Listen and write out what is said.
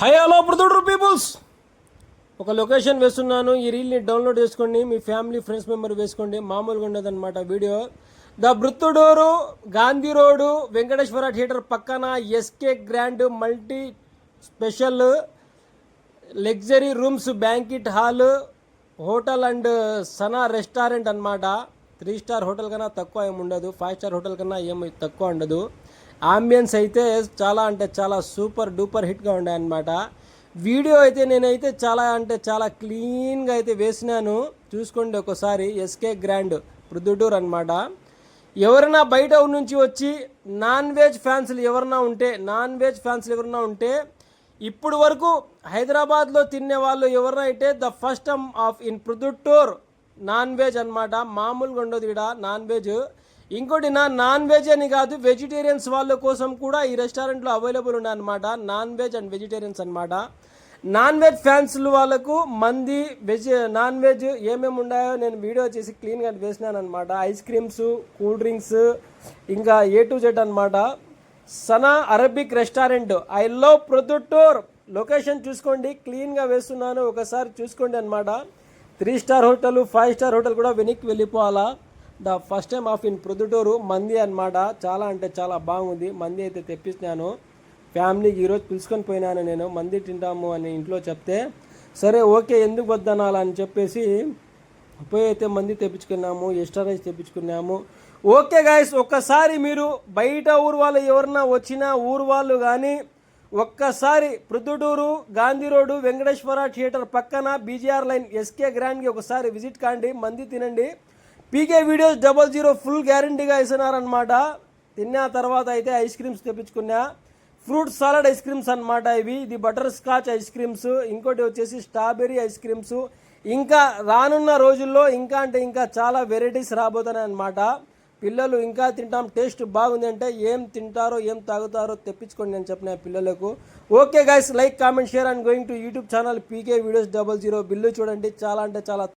Hello Proddatur peoples, ఒక location వేస్తున్నాను. ఈ రీల్ని డౌన్లోడ్ చేసుకోండి, మీ ఫ్యామిలీ ఫ్రెండ్స్ మెంబర్ వేసుకోండి. మామూలుగా ఉండదన్నమాట video. The Proddatur Gandhi road Venkateswara theatre పక్కన SK grand multi special luxury rooms banquet hall hotel and Sana restaurant అన్నమాట. 3 స్టార్ హోటల్ కన్నా తక్కువ ఏమి ఉండదు, 5 స్టార్ హోటల్ కన్నా ఏమి తక్కువ ఉండదు. ఆంబియన్స్ అయితే చాలా అంటే చాలా సూపర్ డూపర్ హిట్గా ఉన్నాయన్నమాట. వీడియో అయితే నేనైతే చాలా అంటే చాలా క్లీన్గా అయితే వేసినాను, చూసుకోండి ఒకసారి. ఎస్కే గ్రాండ్ ప్రొద్దుటూరు అనమాట. ఎవరైనా బయట నుంచి వచ్చి నాన్ వెజ్ ఫ్యాన్స్లు ఎవరైనా ఉంటే ఇప్పుడు వరకు హైదరాబాద్లో తినే వాళ్ళు ఎవరైనా అయితే the first time of in Proddatur non veg అనమాట. మామూలుగా ఉండదు ఇక్కడ నాన్ వెజ్. ఇంకోటి నాన్ వెజ్ అని కాదు, వెజిటేరియన్స్ వాళ్ళ కోసం కూడా ఈ రెస్టారెంట్లో అవైలబుల్ ఉన్నాయన్నమాట. నాన్ వెజ్ అండ్ వెజిటేరియన్స్ అనమాట. నాన్ వెజ్ ఫ్యాన్స్ వాళ్ళకు మంది నాన్ వెజ్ ఏమేమి ఉన్నాయో నేను వీడియో చేసి క్లీన్గా వేసినాను అనమాట. ఐస్ క్రీమ్స్, కూల్ డ్రింక్స్, ఇంకా A to Z అనమాట. Sana Arabic restaurant, I love Proddatur. Location చూసుకోండి, క్లీన్గా వేస్తున్నాను, ఒకసారి చూసుకోండి అనమాట. 3 స్టార్ హోటల్, 5 స్టార్ హోటల్ కూడా వెనక్కి వెళ్ళిపోవాలా. The first time of in Proddatur మంది అనమాట. చాలా అంటే చాలా బాగుంది. మంది అయితే తెప్పించినాను ఫ్యామిలీకి. ఈరోజు పిలుచుకొని పోయినాను నేను, మంది తింటాము అని ఇంట్లో చెప్తే సరే ఓకే ఎందుకు వద్దనాలని చెప్పేసి పోయి అయితే మంది తెప్పించుకున్నాము, ఎక్స్ట్రా రైస్ తెప్పించుకున్నాము. ఓకే గాయస్, ఒక్కసారి మీరు బయట ఊరు వాళ్ళు ఎవరన్నా వచ్చినా ఊరు వాళ్ళు కానీ ఒక్కసారి ప్రొద్దుటూరు గాంధీ రోడ్డు వెంకటేశ్వర థియేటర్ పక్కన BGR లైన్ ఎస్కే గ్రాండ్కి ఒకసారి విజిట్ కాండి, మంది తినండి. పీకే వీడియోస్ 00 ఫుల్ గ్యారంటీగా ఇస్తున్నారనమాట. తిన్న తర్వాత అయితే ఐస్ క్రీమ్స్ తెప్పించుకున్నా. ఫ్రూట్ సాలడ్ ఐస్ క్రీమ్స్ అనమాట ఇవి. ఇది బటర్ స్కాచ్ ఐస్ క్రీమ్స్, ఇంకోటి వచ్చేసి స్ట్రాబెర్రీ ఐస్ క్రీమ్స్. ఇంకా రానున్న రోజుల్లో ఇంకా అంటే ఇంకా చాలా వెరైటీస్ రాబోతున్నాయి అనమాట. పిల్లలు ఇంకా తింటాం, టేస్ట్ బాగుంది అంటే ఏం తింటారో ఏం తాగుతారో తెప్పించుకోండి అని చెప్పిన పిల్లలకు. Okay guys, like comment share and going to YouTube channel PK videos 00. Bill చూడండి, చాలా అంటే చాలా